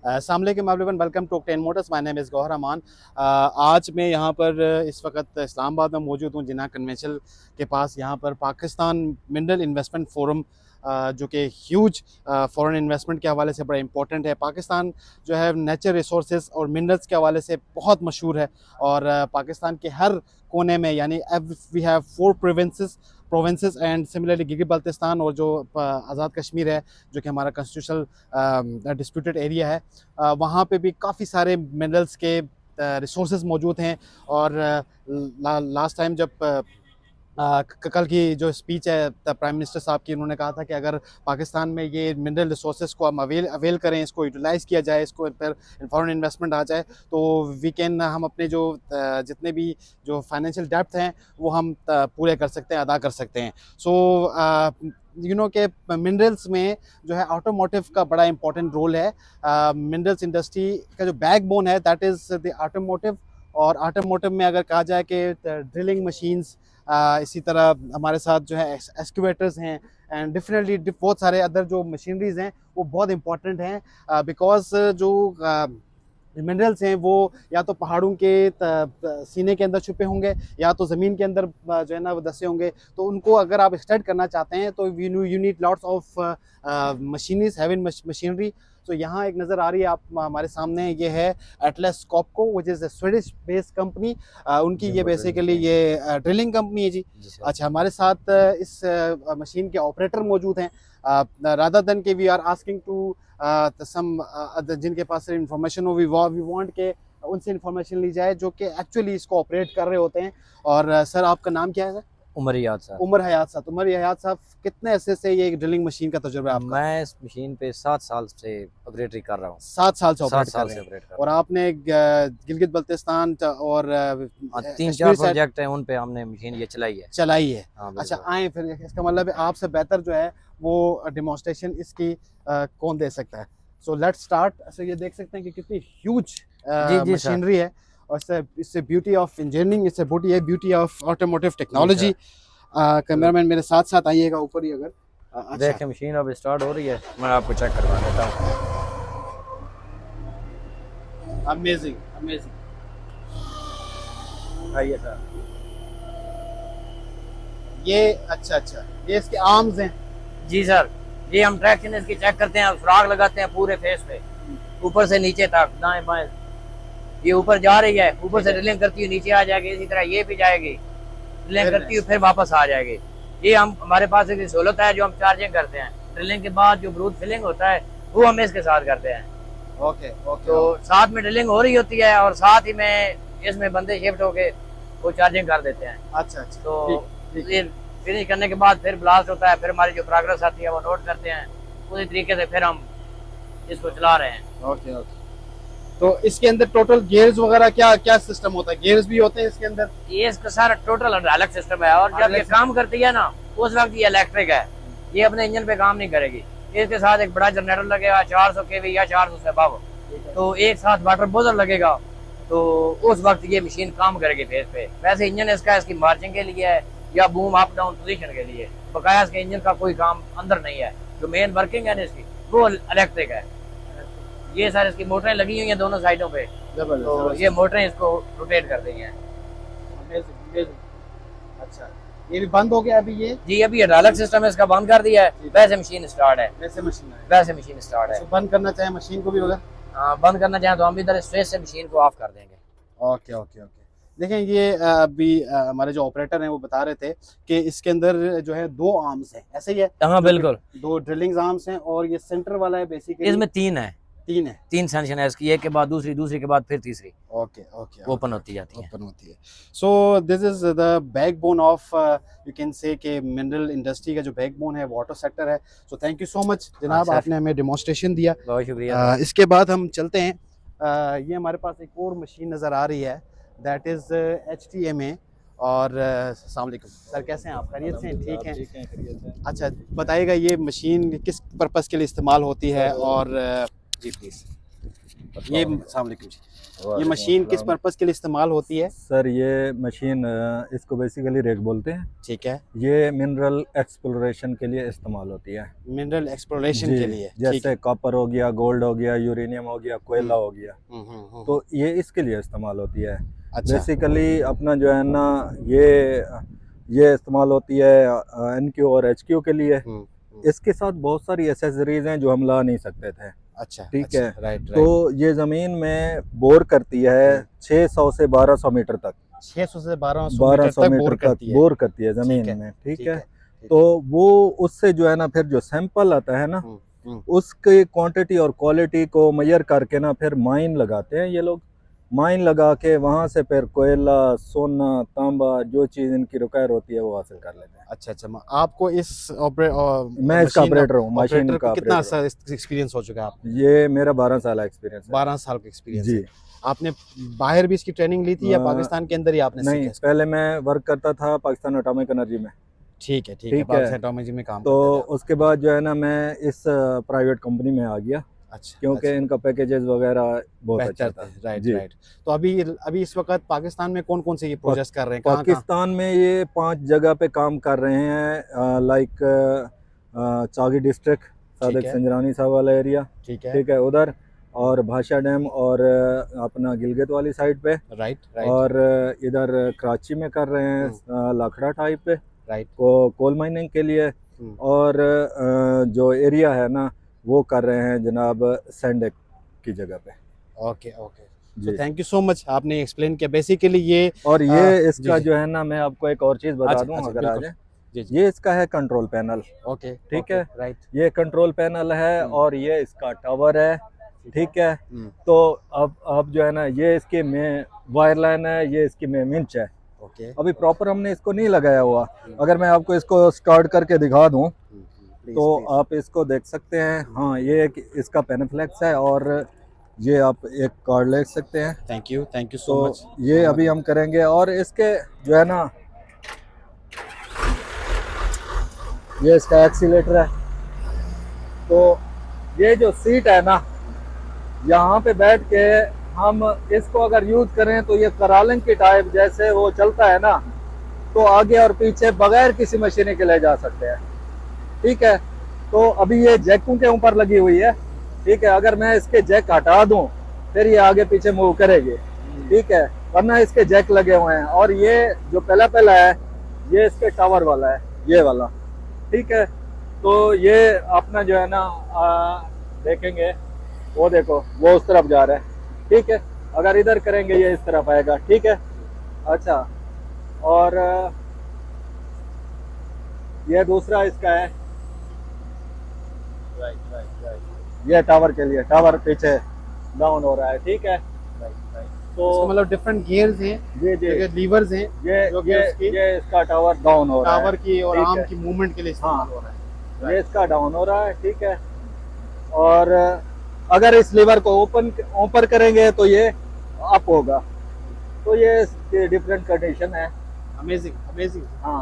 अस्सलाम वालेकुम everyone, welcome to ten motors. My name is Gauhar Aman. आज मैं यहाँ पर इस वक्त इस्लामाबाद में मौजूद हूँ, जिन्ना कन्वेंशन के पास। यहाँ पर पाकिस्तान मिनरल इन्वेस्टमेंट फोरम जो कि ह्यूज फॉरेन इन्वेस्टमेंट के हवाले से बड़ा इंपॉर्टेंट है। पाकिस्तान जो है नेचर रिसोर्सेज और मिनरल्स के हवाले से बहुत मशहूर है, और पाकिस्तान के हर कोने में, यानी we have 4 provinces and similarly Gilgit Baltistan और जो आज़ाद कश्मीर है, जो कि हमारा कॉन्स्टिट्यूशनल डिस्प्यूटेड एरिया है, वहाँ पे भी काफ़ी सारे मिनरल्स के रिसोर्सेज मौजूद हैं। और लास्ट टाइम जब कल की जो स्पीच है प्राइम मिनिस्टर साहब की, उन्होंने कहा था कि अगर पाकिस्तान में ये मिनरल रिसोर्सेज को हम अवेल करें, इसको यूटिलाइज़ किया जाए, इसको पर फॉरेन इन्वेस्टमेंट आ जाए, तो हम अपने जो जितने भी जो फाइनेंशियल डेप्थ हैं वो हम पूरे कर सकते हैं, अदा कर सकते हैं। सो के मिनरल्स में जो है ऑटोमोटिव का बड़ा इंपॉर्टेंट रोल है। मिनरल्स इंडस्ट्री का जो बैकबोन है दैट इज़ द ऑटोमोटिव। और ऑटोमोटिव में अगर कहा जाए कि ड्रिलिंग मशीन्स, इसी तरह हमारे साथ जो है एक्सकवेटर्स हैं, एंड डिफरेंटली बहुत सारे अदर जो मशीनरीज हैं वो बहुत इंपॉर्टेंट हैं, बिकॉज जो मिनरल्स हैं वो या तो पहाड़ों के सीने के अंदर छुपे होंगे, या तो ज़मीन के अंदर जो है ना वो दसे होंगे। तो उनको अगर आप एक्सट्रैक्ट करना चाहते हैं तो you need lots of machineries, having machinery. तो यहाँ एक नज़र आ रही है आप हमारे सामने, ये है Atlas कॉपको, which is Swedish based company. उनकी ये बेसिकली ये ड्रिलिंग कंपनी है जी। अच्छा, हमारे साथ इस मशीन के ऑपरेटर मौजूद हैं। रादर देन के we are asking to some जिनके पास इंफॉर्मेशन हो, वी वांट के उनसे इंफॉर्मेशन ली जाए जो कि एक्चुअली इसको ऑपरेट कर रहे होते हैं। और सर, आपका नाम क्या है सर? उमर हयात साहब। उमर हयात साहब। उमर हयात साहब, कितने अरसे से ये ड्रिलिंग मशीन का तजुर्बा है आपका? मैं इस मशीन पे 7 साल से ऑपरेटरी कर रहा हूँ। 7 साल से 7 ऑपरेट साल कर से रहे हैं। ऑपरेट कर और रहा आपने गिलगित बल्तिस्तान और हूँ। 3-4 कश्मीर साइड प्रोजेक्ट हैं, उन पे हमने मशीन ये चलाई है। चलाई है। हाँ, अच्छा, बिल्कुल। आए फिर, इसका मतलब है आपसे बेहतर जो है वो डेमोन्स्ट्रेशन इसकी कौन दे सकता है। So let's start. अच्छा, ये देख सकते हैं कि कितनी ह्यूज जी जी सर। मशीनरी है, और इससे ब्यूटी ऑफ इंजीनियरिंग, इससे ब्यूटी ऑफ ऑटोमोटिव जी टेक्नोलॉजी। सर। कैमरामैन मेरे साथ साथ आइएगा ऊपर ही अगर। अच्छा, देखें, मशीन अब स्टार्ट हो रही है, मैं आपको चेक करवा देता हूँ। Amazing amazing. आइए सर। ये अच्छा अच्छा, ये इसके आर्म्स हैं। जी सर, ये हम ट्रैक्शन इसकी चेक करते हैं, सुराग लगाते हैं पूरे फेस पे, ऊपर से नीचे तक, दाएं बाएं। ये ऊपर जा रही है, ऊपर से ड्रिलिंग करती हुई नीचे आ जाएगी, इसी तरह ये भी जाएगी, ड्रिलिंग करती हुई फिर वापस आ जाएगी। ये हमारे पास एक सहूलत है जो हम चार्जिंग करते हैं। ड्रिलिंग के बाद जो ब्रूथ फिलिंग होता है वो हम इसके साथ करते हैं। Okay okay. तो साथ में ड्रिलिंग हो रही होती है और साथ ही में इसमें बंदे शिफ्ट होके वो चार्जिंग कर देते हैं। अच्छा अच्छा, तो ठीक। ये फिनिश करने के बाद फिर ब्लास्ट होता है, फिर हमारी जो प्रोग्रेस आती है वो नोट करते हैं, उसी तरीके से फिर हम इसको चला रहे हैं। Okay okay. तो इसके अंदर टोटल गियर्स वगैरह क्या क्या सिस्टम होता है? गियर्स भी होते हैं इसके अंदर? ये इसका सारा टोटल हाइड्रोलिक सिस्टम है, और जब ये काम करती है ना उस वक्त ये इलेक्ट्रिक है, ये अपने इंजन पे काम नहीं करेगी। इसके साथ एक बड़ा जनरेटर लगेगा 400 kV या 400 से अबव, तो एक साथ वाटर बोजर लगेगा, तो उस वक्त ये मशीन काम करेगी फेस पे। वैसे इंजन इसका इसकी मार्चिंग के लिए है या बूम अप डाउन पोजीशन के लिए, बकाया इसके इंजन का कोई काम अंदर नहीं है। जो मेन वर्किंग है ना इसकी वो इलेक्ट्रिक है। ये सारे इसकी मोटरें लगी हुई हैं दोनों साइडों पे, तो ये मोटरें इसको रोटेट कर देंगी। अच्छा, ये भी बंद हो गया अभी? ये जी, अभी हाइड्रोलिक सिस्टम है इसका बंद कर दिया है, वैसे मशीन स्टार्ट है। वैसे मशीन है, वैसे मशीन स्टार्ट है। तो बंद करना चाहे मशीन को भी होगा? हाँ, बंद करना चाहें तो हम इधर स्ट्रेस से मशीन को ऑफ कर देंगे। Okay okay okay. देखें, ये अभी हमारे जो ऑपरेटर हैं वो बता रहे थे कि इसके अंदर जो है 2 आर्म्स हैं, ऐसे ही है? हाँ बिल्कुल, 2 ड्रिलिंग आर्म्स हैं, और ये सेंटर वाला है बेसिकली। इसमें 3 है। 3 है? 3 सेक्शन है इसकी, एक के बाद दूसरी, दूसरी के बाद फिर तीसरी ओके ओके, ओपन होती जाती है। ओपन होती है। So this is the backbone of, you can say कि मिनरल इंडस्ट्री का जो बैकबोन है वाटर सेक्टर है। So thank you so much जनाब, आपने हमें डेमोन्स्ट्रेशन दिया, बहुत शुक्रिया। इसके बाद हम चलते हैं। ये हमारे पास एक और मशीन नज़र आ रही है, दैट इज़ HTMA। और अस्सलाम वालेकुम सर, कैसे हैं आप? खैरियत से हैं? ठीक हैं। अच्छा, बताइएगा ये मशीन किस पर्पज़ के लिए इस्तेमाल होती है? और जी प्लीज़। ये अस्सलाम वालेकुम जी। ये मशीन किस पर्पस के लिए इस्तेमाल होती है? सर ये मशीन इसको बेसिकली रेक बोलते हैं। ठीक है, ये मिनरल एक्सप्लोरेशन के लिए इस्तेमाल होती है। मिनरल एक्सप्लोरेशन जी, के लिए। ठीक जैसे है। कॉपर हो गया, गोल्ड हो गया, यूरेनियम हो गया, कोयला हो गया, तो ये इसके लिए इस्तेमाल होती है। अच्छा। बेसिकली अपना जो है ना ये इस्तेमाल होती है NQ और HQ के लिए। इसके साथ बहुत सारी एसेसरीज हैं जो हम ला नहीं सकते थे। अच्छा, ठीक अच्छा, है। राइट, तो ये ज़मीन में बोर करती है 600 से 1200 मीटर तक। 600 से 1200 1200 मीटर मीटर तक तक बोर करती है ठीक ज़मीन है, में। ठीक ठीक है। है, तो वो उससे जो है ना फिर जो सैंपल आता है ना, उसकी क्वांटिटी और क्वालिटी को मेजर करके ना फिर माइन लगाते हैं ये लोग। माइन लगा के वहाँ से फिर कोयला, सोना, तांबा, जो चीज़ इनकी रिक्वायर होती है वो हासिल कर लेते हैं। अच्छा, अच्छा। आपको इस मैं इसका ऑपरेटर हूँ, मशीन का कितना ऑपरेटर। एक्सपीरियंस हो चुका है आपको? ये मेरा 12 साल एक्सपीरियंस है। 12 साल का एक्सपीरियंस जी। है। आपने बाहर भी इसकी ट्रेनिंग ली थी या पाकिस्तान के अंदर ही आपने नहीं, सीखा इसको? पहले मैं वर्क करता था पाकिस्तान एटॉमिक एनर्जी में। ठीक है, ठीक है। ठीक है। पाकिस्तान एटॉमिक में काम तो करते थे आप। उसके बाद जो है ना मैं इस प्राइवेट कंपनी में आ गया, अच्छा, क्योंकि अच्छा, इनका पैकेजेस वगैरह बहुत अच्छा बेहतर था। थे। राइट, जी। राइट। तो अभी इस वक्त पाकिस्तान में कौन कौन से ये प्रोजेक्ट्स कर रहे हैं? कहाँ कहाँ? पाकिस्तान में ये 5 जगह पे काम कर रहे हैं, लाइक चागी डिस्ट्रिक्ट, ठीक सादिक है, संजरानी साहब वाला एरिया। ठीक है। ठीक है, उधर, और भाषा डैम, और अपना गिलगित वाली साइड पे, राइट, राइट, और इधर कराची में कर रहे हैं लाखड़ा टाइप पे राइट। कोल माइनिंग के लिए। और जो एरिया है ना वो कर रहे हैं जनाब सैंडेक की जगह पे। Okay, okay. जी। तो थैंक यू सो मच, आपने एक्सप्लेन किया बेसिकली ये। और ये इसका जी, जी। जो है ना, मैं आपको एक और चीज़ बता अच्छा, दूं अच्छा, अगर आ बिल्कुल। जाए। जी, जी। ये इसका है कंट्रोल पैनल। ओके, ठीक ओके, है। राइट। ये कंट्रोल पैनल है और ये इसका टावर है। ठीक है। तो अब जो है ना ये इसकी में वायर लाइन है, ये इसकी में मिंच है। ओके। अभी प्रॉपर हमने इसको नहीं लगाया हुआ। अगर मैं आपको इसको स्टार्ट करके दिखा दूं तो आप इसको देख सकते हैं। हाँ, ये एक इसका पेनफ्लेक्स है और ये आप एक कार्ड ले सकते हैं। थैंक यू सो तो मच। ये अभी हम करेंगे। और इसके जो है ना ये इसका एक्सीलेटर है। तो ये जो सीट है ना, यहाँ पे बैठ के हम इसको अगर यूज करें तो ये करालिंग की टाइप जैसे वो चलता है ना, तो आगे और पीछे बगैर किसी मशीन के ले जा सकते हैं। ठीक है। तो अभी ये जैकों के ऊपर लगी हुई है। ठीक है। अगर मैं इसके जैक हटा दूं फिर ये आगे पीछे मूव करेगी। ठीक है। वरना इसके जैक लगे हुए हैं। और ये जो पहला है ये इसके टावर वाला है, ये वाला। ठीक है। तो ये अपना जो है ना देखेंगे, वो देखो वो उस तरफ जा रहा है। ठीक है। अगर इधर करेंगे ये इस तरफ आएगा। ठीक है। अच्छा, और ये दूसरा इसका है, ये टावर के लिए, टावर पीछे डाउन हो रहा है। ठीक है। तो मतलब डिफरेंट गियर्स हैं, जी जी, लीवर्स हैं, ये इसका टावर डाउन हो रहा है। टावर की और ठीक आर्म है। की मूवमेंट के लिए इस्तेमाल हो रहा है। ये इसका डाउन हो रहा है। ठीक है। और अगर इस लीवर को ऊपर करेंगे तो ये अप होगा। तो ये डिफरेंट कंडीशन है। Amazing, amazing. हाँ।